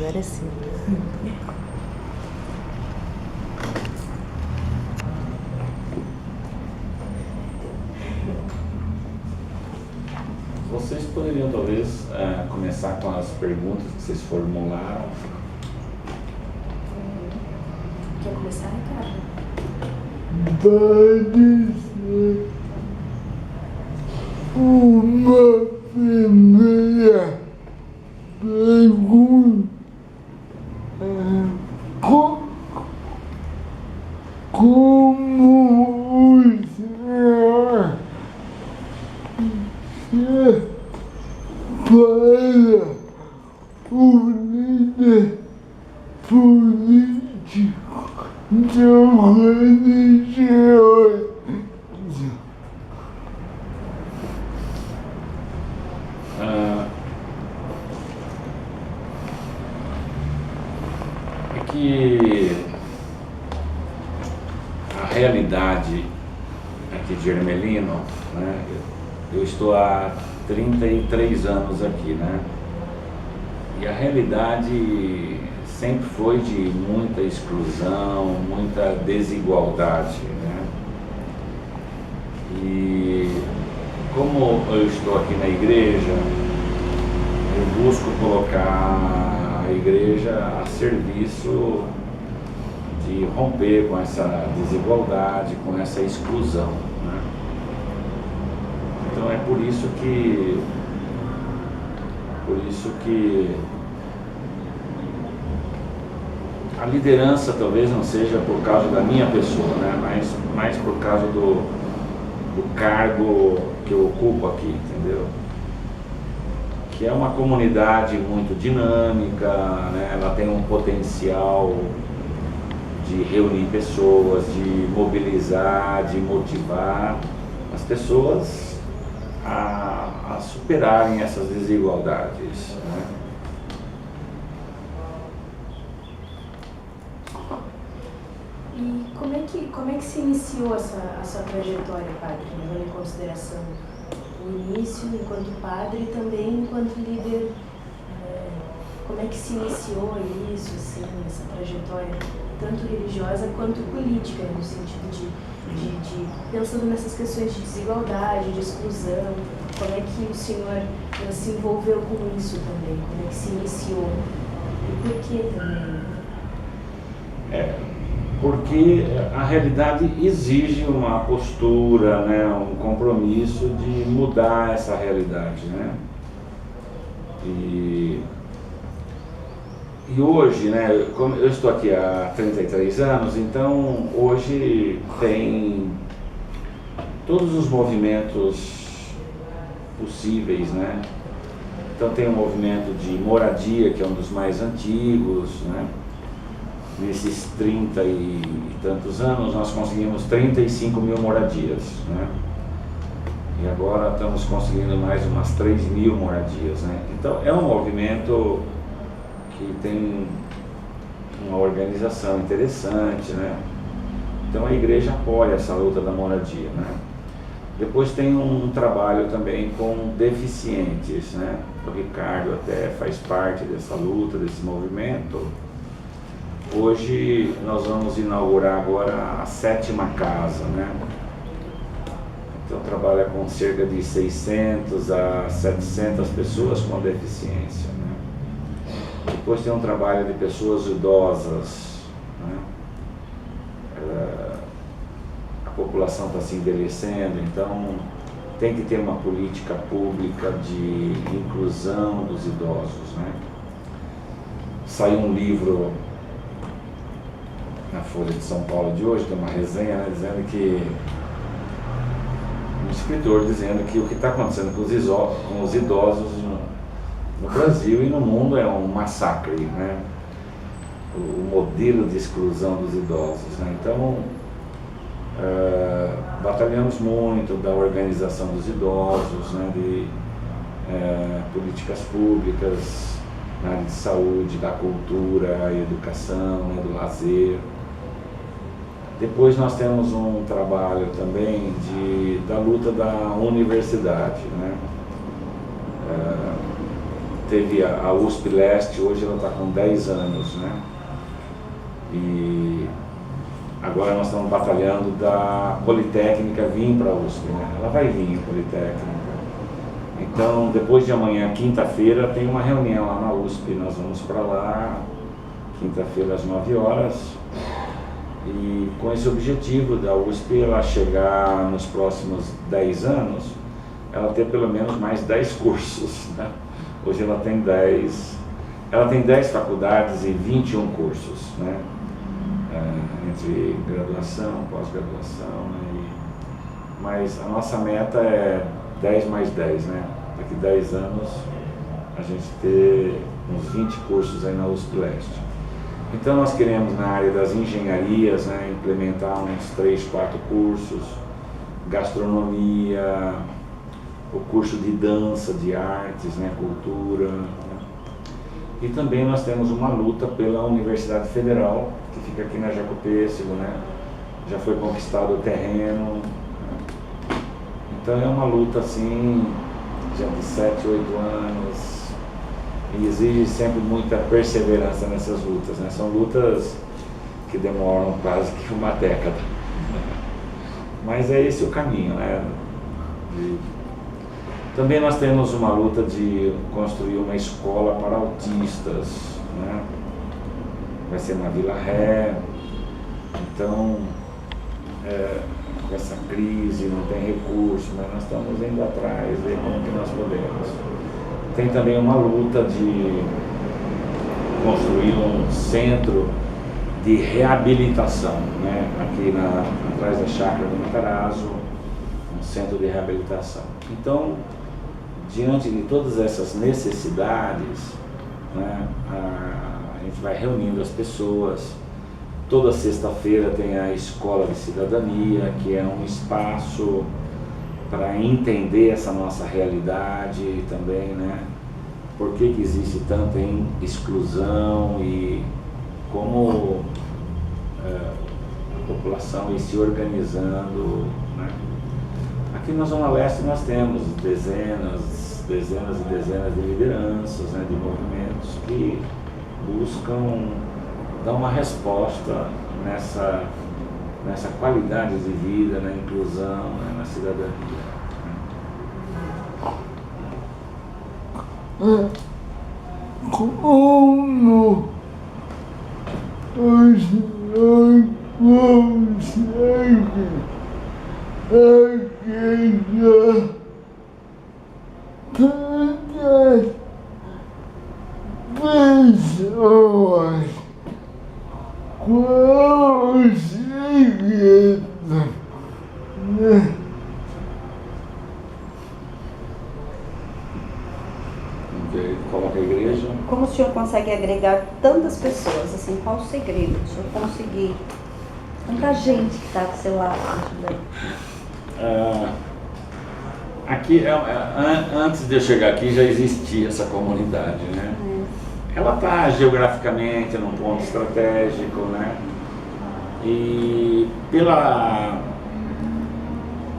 Agora sim. Vocês poderiam talvez começar com as perguntas que vocês formularam. Quer começar, Ricardo? Pode ser uma primeira pergunta. Como o senhor para o líder político do religião? É que a realidade aqui de Ermelino, né, eu estou há 33 anos aqui, né, e a realidade sempre foi de muita exclusão, muita desigualdade, né, e como eu estou aqui na igreja, eu busco colocar a igreja a serviço de romper com essa desigualdade, com essa exclusão, né? Então é por isso que a liderança talvez não seja por causa da minha pessoa, né? Mas mais por causa do cargo que eu ocupo aqui, entendeu? Que é uma comunidade muito dinâmica, né? Ela tem um potencial de reunir pessoas, de mobilizar, de motivar as pessoas a superarem essas desigualdades, né? E como é que se iniciou a sua trajetória, padre, levando em consideração o início enquanto padre e também enquanto líder? Como é que se iniciou isso, assim, essa trajetória, tanto religiosa quanto política, no sentido de pensando nessas questões de desigualdade, de exclusão? Como é que o senhor se envolveu com isso também? Como é que se iniciou? E por que também? Porque a realidade exige uma postura, né, um compromisso de mudar essa realidade, né? E hoje, né, como eu estou aqui há 33 anos, então hoje tem todos os movimentos possíveis, né? Então tem o movimento de moradia, que é um dos mais antigos, né? Nesses 30 e tantos anos nós conseguimos 35 mil moradias, né? E agora estamos conseguindo mais umas 3 mil moradias, né? Então é um movimento que tem uma organização interessante, né? Então a igreja apoia essa luta da moradia, né? Depois tem um trabalho também com deficientes, né? O Ricardo até faz parte dessa luta, desse movimento. Hoje nós vamos inaugurar agora a 7ª casa, né? Então trabalha com cerca de 600 a 700 pessoas com deficiência, né? Depois tem um trabalho de pessoas idosas, né? A população está se envelhecendo, então tem que ter uma política pública de inclusão dos idosos, né? Saiu um livro na Folha de São Paulo de hoje, tem uma resenha, né, dizendo que um escritor dizendo que o que está acontecendo com os idosos no Brasil e no mundo é um massacre, né? O modelo de exclusão dos idosos, né? Então batalhamos muito da organização dos idosos, né, de políticas públicas na área de saúde, da cultura, educação, né, do lazer. Depois nós temos um trabalho também da luta da universidade, né? teve a USP Leste, hoje ela está com 10 anos, né? E agora nós estamos batalhando da Politécnica vir para a USP, né? Ela vai vir, a Politécnica. Então, depois de amanhã, quinta-feira, tem uma reunião lá na USP, nós vamos para lá, quinta-feira às 9 horas, e com esse objetivo da USP ela chegar nos próximos 10 anos, ela ter pelo menos mais 10 cursos, né? Hoje ela tem 10 faculdades e 21 cursos, né? Entre graduação, pós-graduação, né? Mas a nossa meta é 10 mais 10, né? Daqui 10 anos a gente ter uns 20 cursos aí na USP Leste. Então nós queremos na área das engenharias, né, implementar uns 3, 4 cursos, gastronomia, o curso de dança, de artes, né, cultura, né? E também nós temos uma luta pela Universidade Federal, que fica aqui na Jacopêssego, né? Já foi conquistado o terreno, né? Então é uma luta assim, já de 7, 8 anos, e exige sempre muita perseverança nessas lutas, né? São lutas que demoram quase que uma década. Mas é esse o caminho, né? Também nós temos uma luta de construir uma escola para autistas, né? Vai ser na Vila Ré. Então, com essa crise, não tem recurso, mas nós estamos indo atrás, ver como que nós podemos. Tem também uma luta de construir um centro de reabilitação, né? Aqui atrás da chácara do Matarazzo, um centro de reabilitação. Então, diante de todas essas necessidades, né, a gente vai reunindo as pessoas. Toda sexta-feira tem a Escola de Cidadania, que é um espaço para entender essa nossa realidade também, né? Por que existe tanta exclusão e como a população ir se organizando, né? Aqui na Zona Leste nós temos dezenas e dezenas de lideranças, né, de movimentos que buscam dar uma resposta nessa qualidade de vida, na inclusão, né, na cidadania. Como o senhor consegue agregar tantas pessoas? Qual o segredo, né? Coloca a igreja. Como o senhor consegue agregar tantas pessoas? Assim, qual o segredo do senhor conseguir? Tanta gente que está do seu lado ajudando. Aqui, antes de eu chegar aqui, já existia essa comunidade, né? Ela está geograficamente num ponto estratégico, né? E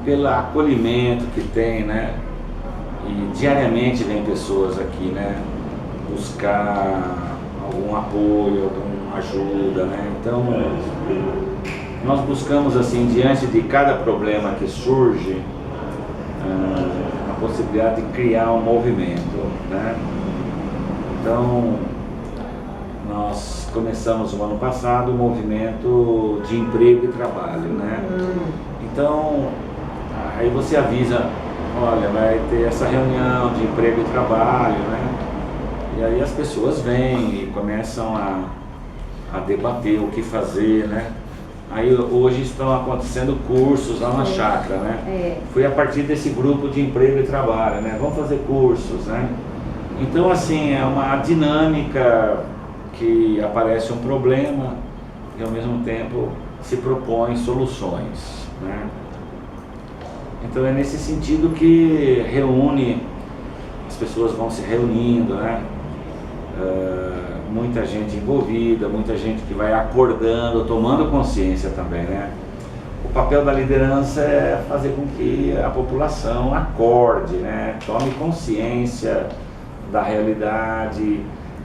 pelo acolhimento que tem, né? E diariamente vem pessoas aqui, né? Buscar algum apoio, alguma ajuda, né? Então, nós buscamos, assim, diante de cada problema que surge, a possibilidade de criar um movimento, né? Então, nós começamos no ano passado o movimento de emprego e trabalho, né? Então, aí você avisa, olha, vai ter essa reunião de emprego e trabalho, né? E aí as pessoas vêm e começam a debater o que fazer, né? Aí hoje estão acontecendo cursos lá na chácara, né? Foi a partir desse grupo de emprego e trabalho, né? Vamos fazer cursos, né? Então, assim, é uma dinâmica que aparece um problema e ao mesmo tempo se propõe soluções, né? Então é nesse sentido que reúne, as pessoas vão se reunindo, né? Muita gente envolvida, muita gente que vai acordando, tomando consciência também, né? O papel da liderança é fazer com que a população acorde, né? Tome consciência da realidade,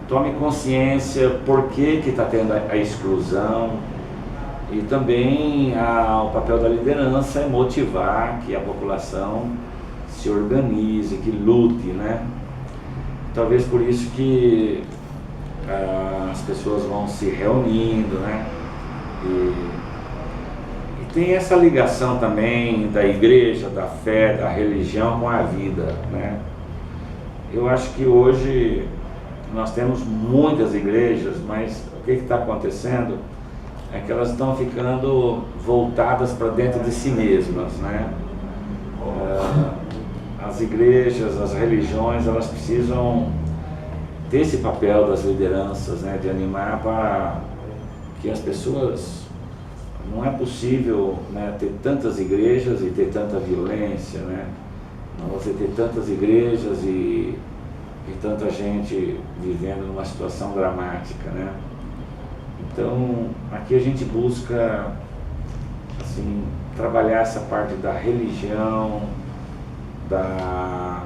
tome consciência por que está tendo a exclusão. E também o papel da liderança é motivar que a população se organize, que lute, né? Talvez por isso que as pessoas vão se reunindo, né? E tem essa ligação também da igreja, da fé, da religião com a vida, né? Eu acho que hoje nós temos muitas igrejas, mas o que está acontecendo é que elas estão ficando voltadas para dentro de si mesmas, né? As igrejas, as religiões, elas precisam ter esse papel das lideranças, né? De animar para que as pessoas... Não é possível, né, ter tantas igrejas e ter tanta violência, né? Não você ter tantas igrejas e tanta gente vivendo numa situação dramática, né? Então, aqui a gente busca, assim, trabalhar essa parte da religião, da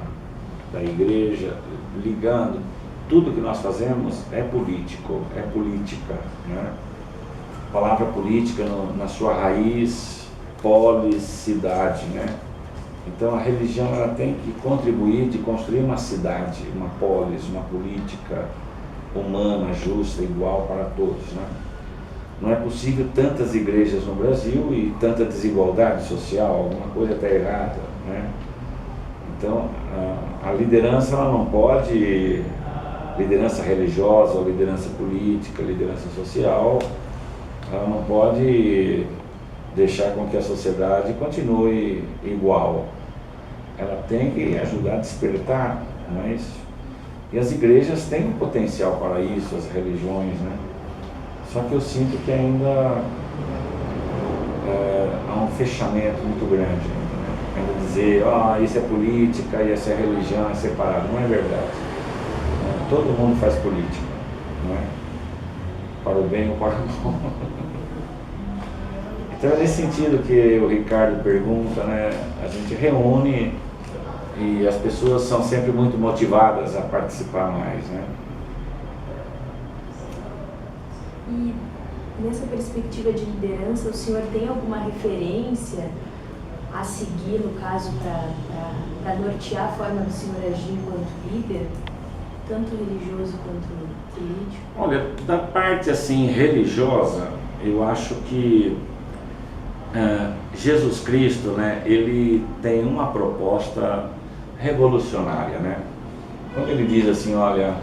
igreja, ligando. Tudo que nós fazemos é político, é política, né? A palavra política na sua raiz, polis, cidade, né? Então a religião ela tem que contribuir de construir uma cidade, uma polis, uma política humana, justa, igual para todos, né? Não é possível tantas igrejas no Brasil e tanta desigualdade social, alguma coisa está errada, né? Então a liderança ela não pode, liderança religiosa, ou liderança política, liderança social, ela não pode deixar com que a sociedade continue igual. Ela tem que ajudar a despertar, mas... E as igrejas têm um potencial para isso, as religiões, né? Só que eu sinto que ainda há um fechamento muito grande, né? Ainda dizer, isso é política e essa é religião, é separado. Não é verdade. Todo mundo faz política, não é? Para o bem ou para o mal. Então é nesse sentido que o Ricardo pergunta, né? A gente reúne e as pessoas são sempre muito motivadas a participar mais, né? E nessa perspectiva de liderança, o senhor tem alguma referência a seguir, no caso, para nortear a forma do senhor agir enquanto líder, tanto religioso quanto político? Olha, da parte assim religiosa, eu acho que Jesus Cristo, né, ele tem uma proposta revolucionária, né? Quando ele diz assim, olha,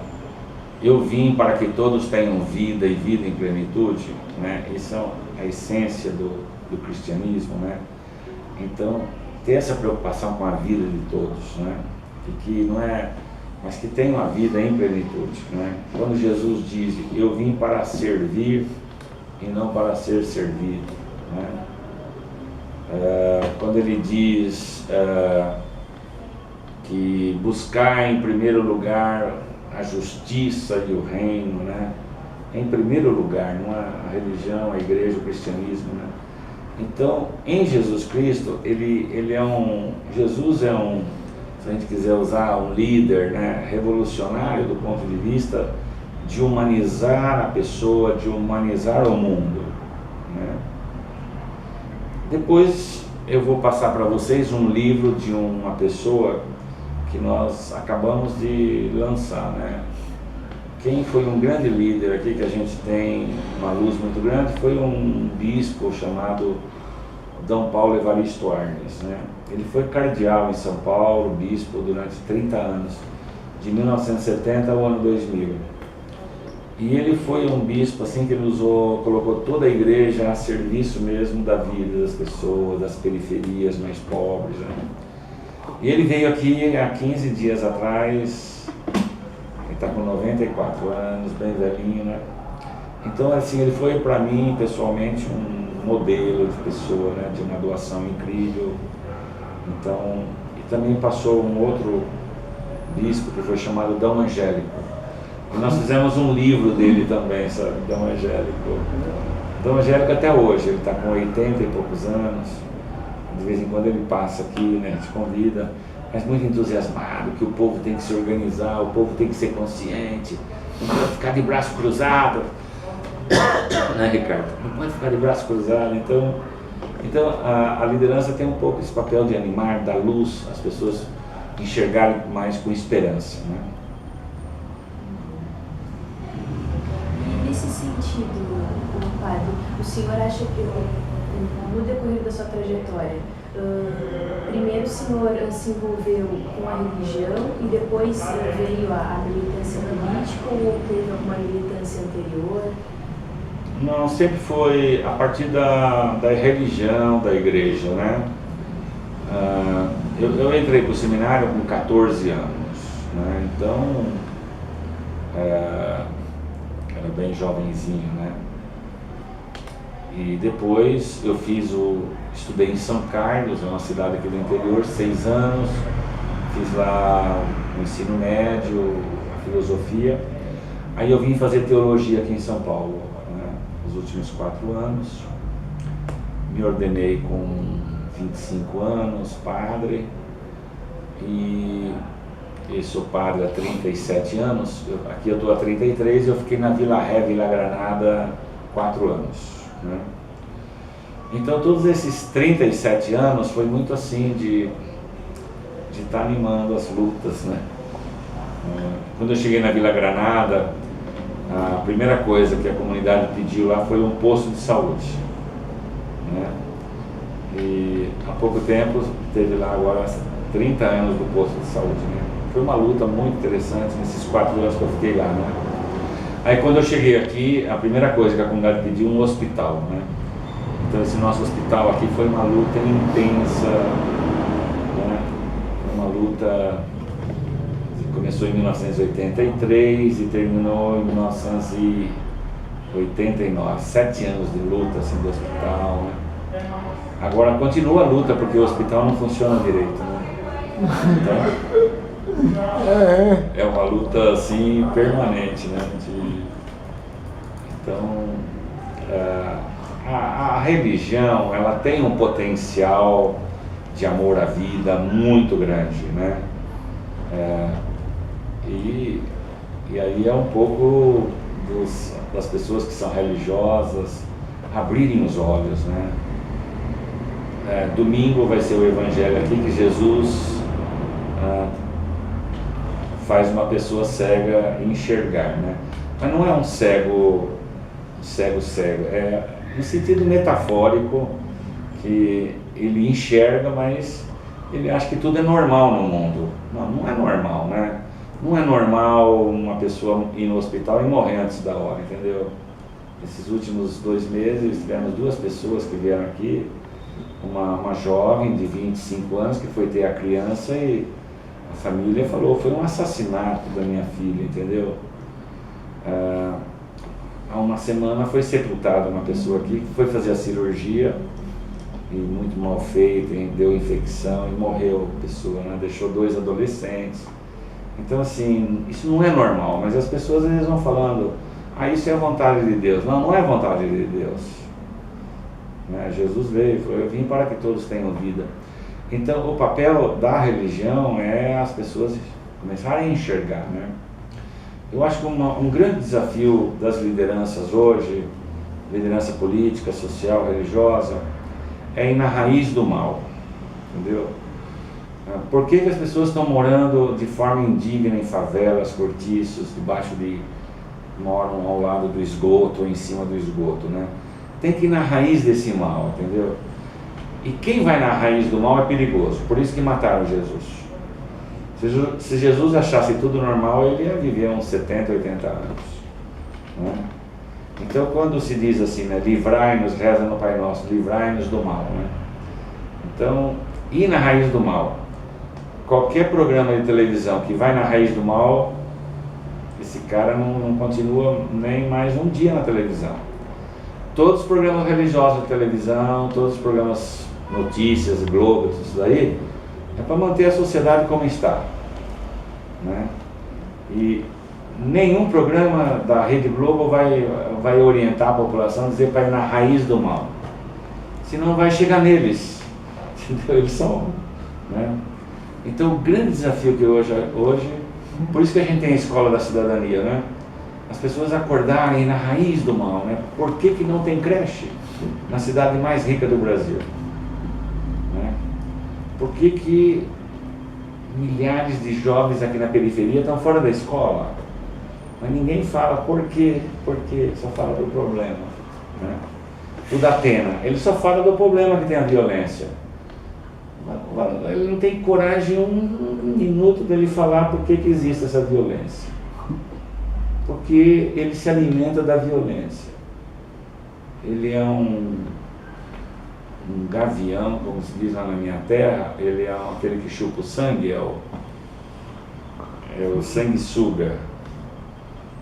eu vim para que todos tenham vida e vida em plenitude, né? Isso é a essência do cristianismo, né? Então, ter essa preocupação com a vida de todos, né? E que não é, mas que tem uma vida em plenitude, né? Quando Jesus diz, eu vim para servir e não para ser servido, né? Quando ele diz que buscar em primeiro lugar a justiça e o reino, né? Em primeiro lugar, não a religião, a igreja, o cristianismo, né? Então, em Jesus Cristo, Jesus é um, se a gente quiser usar um líder, né, revolucionário do ponto de vista de humanizar a pessoa, de humanizar o mundo, né? Depois eu vou passar para vocês um livro de uma pessoa que nós acabamos de lançar, né? Quem foi um grande líder aqui, que a gente tem uma luz muito grande, foi um bispo chamado D. Paulo Evaristo Arnes, né? Ele foi cardeal em São Paulo, bispo durante 30 anos, de 1970 ao ano 2000. E ele foi um bispo assim que ele colocou toda a igreja a serviço mesmo da vida das pessoas, das periferias mais pobres, né? E ele veio aqui há 15 dias atrás, ele está com 94 anos, bem velhinho, né? Então, assim, ele foi para mim, pessoalmente, um modelo de pessoa, né? De uma doação incrível. Então, e também passou um outro bispo que foi chamado D. Angélico. E nós fizemos um livro dele também, sabe? D. Angélico. D. Angélico até hoje, ele está com 80 e poucos anos. De vez em quando ele passa aqui, né, a gente convida. mas muito entusiasmado, que o povo tem que se organizar, o povo tem que ser consciente, não pode ficar de braço cruzado, né, Ricardo? Não pode ficar de braço cruzado. Então a liderança tem um pouco esse papel de animar, dar luz, as pessoas enxergarem mais com esperança, né? E nesse sentido, padre, o senhor acha que no decorrer da sua trajetória, primeiro o senhor se envolveu com a religião e depois veio a militância política, ou teve alguma militância anterior? Não, sempre foi a partir da religião, da igreja, né? Eu entrei para o seminário com 14 anos, né? Então, era bem jovenzinho, né? E depois eu estudei em São Carlos, é uma cidade aqui do interior, 6 anos, fiz lá o ensino médio, a filosofia. Aí eu vim fazer teologia aqui em São Paulo, né, os últimos 4 anos. Me ordenei com 25 anos, padre, e sou padre há 37 anos. Aqui eu estou há 33, eu fiquei na Vila Ré, Vila Granada, 4 anos. Né? Então todos esses 37 anos foi muito assim de estar animando as lutas, né? Quando eu cheguei na Vila Granada, a primeira coisa que a comunidade pediu lá foi um posto de saúde, né? E há pouco tempo teve lá agora 30 anos do posto de saúde, né? Foi uma luta muito interessante nesses 4 anos que eu fiquei lá, né? Aí quando eu cheguei aqui, a primeira coisa que a comunidade pediu, um hospital, né? Então esse nosso hospital aqui foi uma luta intensa, né? Foi uma luta que começou em 1983 e terminou em 1989, 7 anos de luta assim, do hospital, né? Agora continua a luta porque o hospital não funciona direito, né? Então, é uma luta assim permanente, né? Então a religião, ela tem um potencial de amor à vida muito grande, né? E aí é um pouco das pessoas que são religiosas abrirem os olhos, né? Domingo vai ser o evangelho aqui que Jesus faz uma pessoa cega enxergar, né? Mas não é um cego, é no sentido metafórico, que ele enxerga, mas ele acha que tudo é normal no mundo. Não é normal, né? Não é normal uma pessoa ir no hospital e morrer antes da hora, entendeu? Esses últimos 2 meses tivemos 2 pessoas que vieram aqui, uma jovem de 25 anos que foi ter a criança e a família falou, foi um assassinato da minha filha, entendeu? Há uma semana foi sepultada uma pessoa aqui que foi fazer a cirurgia e muito mal feita, deu infecção e morreu a pessoa, né? Deixou 2 adolescentes. Então assim, isso não é normal, mas as pessoas às vezes vão falando, isso é a vontade de Deus. Não é a vontade de Deus, né? Jesus veio e falou, eu vim para que todos tenham vida. Então o papel da religião é as pessoas começarem a enxergar, né? Eu acho que um grande desafio das lideranças hoje, liderança política, social, religiosa, é ir na raiz do mal, entendeu? Por que as pessoas estão morando de forma indigna em favelas, cortiços, moram ao lado do esgoto ou em cima do esgoto, né? Tem que ir na raiz desse mal, entendeu? E quem vai na raiz do mal é perigoso, por isso que mataram Jesus. Se Jesus achasse tudo normal, ele ia viver uns 70, 80 anos, né? Então quando se diz assim, né, livrai-nos, reza no Pai Nosso, livrai-nos do mal, né? Então, ir na raiz do mal. Qualquer programa de televisão que vai na raiz do mal, esse cara não continua nem mais um dia na televisão. Todos os programas religiosos de televisão, todos os programas notícias, Globo, tudo isso daí, é para manter a sociedade como está, né? E nenhum programa da Rede Globo vai orientar a população a dizer para ir na raiz do mal, senão vai chegar neles, entendeu? Eles são, né? Então o grande desafio que hoje, por isso que a gente tem a escola da cidadania, né? As pessoas acordarem na raiz do mal, né? Por que não tem creche na cidade mais rica do Brasil? Né? Por que milhares de jovens aqui na periferia estão fora da escola? Mas ninguém fala por quê, só fala do problema. Né? O Datena, ele só fala do problema que tem a violência. Ele não tem coragem um minuto dele falar por que existe essa violência. Porque ele se alimenta da violência. Ele é um gavião, como se diz lá na minha terra, ele é aquele que chupa o sangue, é o sanguessuga.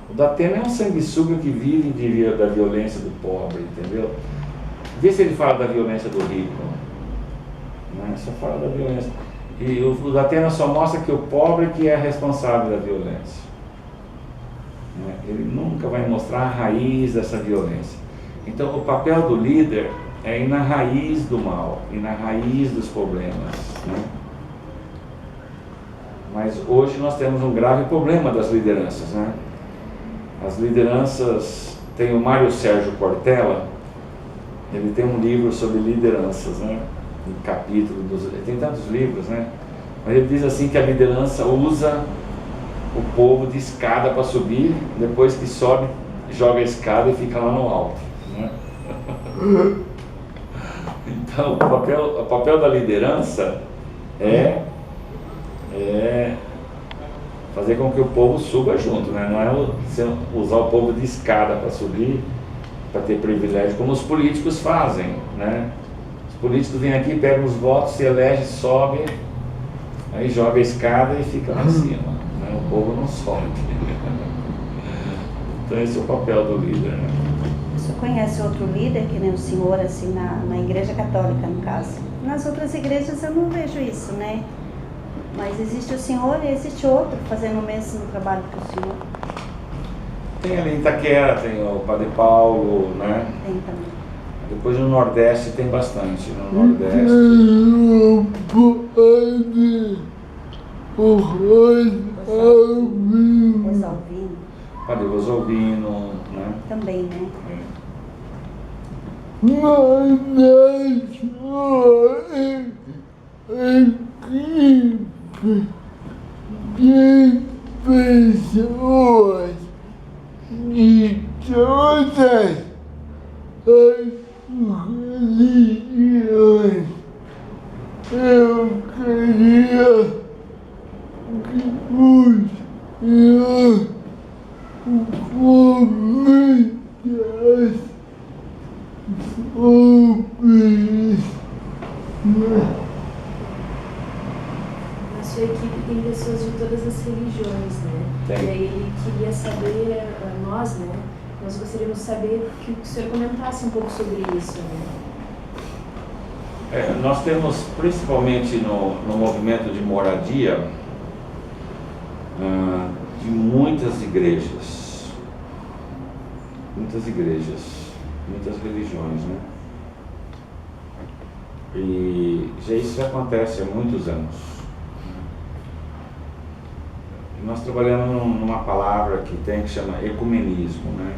O Datena é um sanguessuga que vive da violência do pobre, entendeu? Vê se ele fala da violência do rico. Né? Só fala da violência. E o Datena só mostra que o pobre que é responsável da violência. Né? Ele nunca vai mostrar a raiz dessa violência. Então o papel do líder é ir na raiz do mal, ir na raiz dos problemas. Né? Mas hoje nós temos um grave problema das lideranças. Né? As lideranças, tem o Mário Sérgio Cortella, ele tem um livro sobre lideranças, né? Um capítulo, tem tantos livros, né? Mas ele diz assim que a liderança usa o povo de escada para subir, depois que sobe, joga a escada e fica lá no alto. Né? Então, o papel da liderança é fazer com que o povo suba junto, né? Não é você usar o povo de escada para subir, para ter privilégio, como os políticos fazem, né? Os políticos vêm aqui, pegam os votos, se elege, sobe, aí joga a escada e fica lá em cima, né? O povo não sobe. Então esse é o papel do líder, né? O senhor conhece outro líder, que nem o senhor, assim, na igreja católica, no caso? Nas outras igrejas eu não vejo isso, né? Mas existe o senhor e existe outro fazendo o mesmo trabalho que o senhor. Tem ali em Itaquera, tem o Padre Paulo, né? Tem também. Depois no Nordeste tem bastante, no Nordeste. Rosalvino. Padre Rosalvino, né? Também, né? De pessoas de todas as religiões. Eu queria que os senhores comentassem sobre isso. Na sua equipe tem pessoas de todas as religiões, né? Tem. E aí ele queria saber, nós, né? Nós gostaríamos de saber que o senhor comentasse um pouco sobre isso, né? Nós temos, principalmente no movimento de moradia, de muitas igrejas, muitas religiões, né? E isso já acontece há muitos anos. E nós trabalhamos numa palavra que chama ecumenismo, né?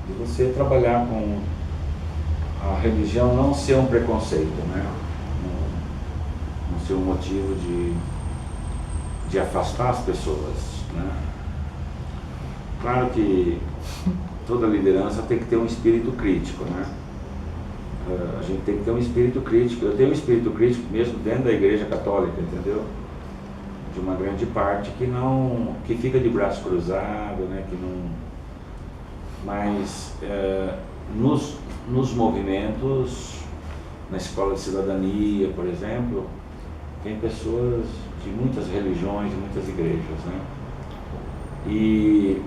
De você trabalhar com a religião não ser um preconceito, né? Não ser um motivo de afastar as pessoas, né? Claro que toda liderança tem que ter um espírito crítico, né? A gente tem que ter um espírito crítico. Eu tenho um espírito crítico mesmo dentro da Igreja Católica, entendeu? De uma grande parte que fica de braço cruzado, né? Mas nos movimentos, na escola de cidadania, por exemplo, tem pessoas de muitas religiões, de muitas igrejas, né? E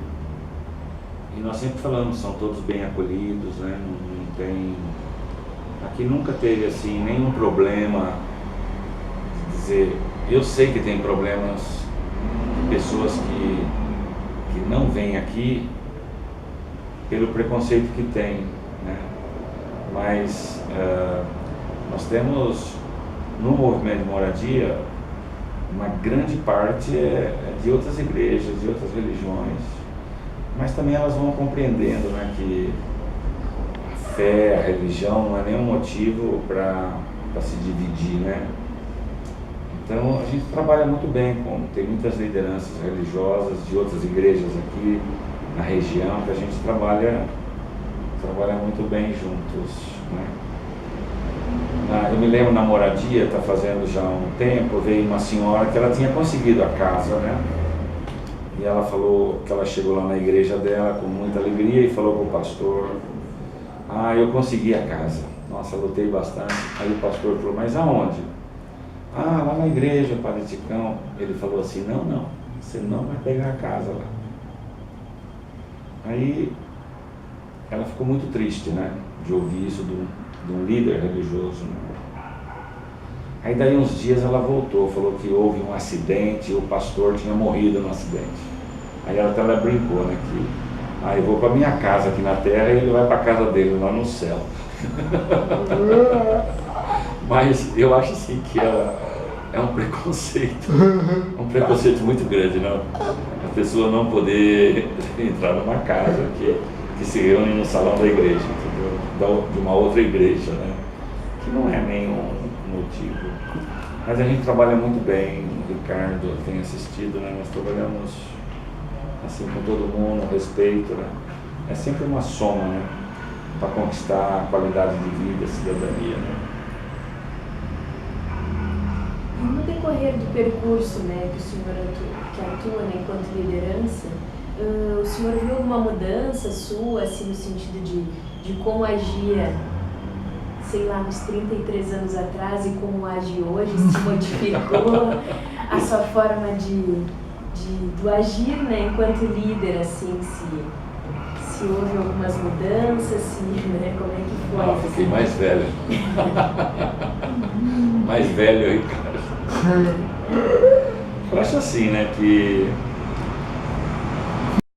nós sempre falamos, são todos bem acolhidos, né? Não tem... Aqui nunca teve assim nenhum problema de dizer... Eu sei que tem problemas de pessoas que não vêm aqui pelo preconceito que tem, né? Mas nós temos no movimento de moradia uma grande parte é de outras igrejas, de outras religiões, mas também elas vão compreendendo, né, que a fé, a religião não é nenhum motivo para se dividir, né? Então a gente trabalha muito bem, tem muitas lideranças religiosas de outras igrejas aqui na região que a gente trabalha muito bem juntos, né? Eu me lembro na moradia, está fazendo já um tempo, veio uma senhora que ela tinha conseguido a casa, né? E ela falou que ela chegou lá na igreja dela com muita alegria e falou para o pastor: ah, eu consegui a casa. Nossa, lutei bastante. Aí o pastor falou: mas aonde? Ah, lá na igreja, Padre Ticão. Ele falou assim: não, você não vai pegar a casa lá. Aí ela ficou muito triste, né, de ouvir isso de um líder religioso, né? Aí daí uns dias ela voltou, falou que houve um acidente e o pastor tinha morrido no acidente. Aí ela até brincou, né, que eu vou para minha casa aqui na terra e ele vai para a casa dele lá no céu. Mas eu acho assim que é um preconceito muito grande, né? A pessoa não poder entrar numa casa que se reúne no salão da igreja, entendeu? De uma outra igreja, né? Que não é nenhum motivo. Mas a gente trabalha muito bem, o Ricardo tem assistido, né? Nós trabalhamos assim com todo mundo, respeito, né? É sempre uma soma, né? Para conquistar a qualidade de vida, a cidadania, né? E no decorrer do percurso, né, que o senhor atua, né, enquanto liderança, o senhor viu alguma mudança sua, assim, no sentido de como agia, sei lá, uns 33 anos atrás e como age hoje? Se modificou a sua forma do agir, né, enquanto líder, assim, se houve algumas mudanças, né, como é que foi? Não, fiquei mais velho. Mais velho, Ricardo. Eu acho assim, né, que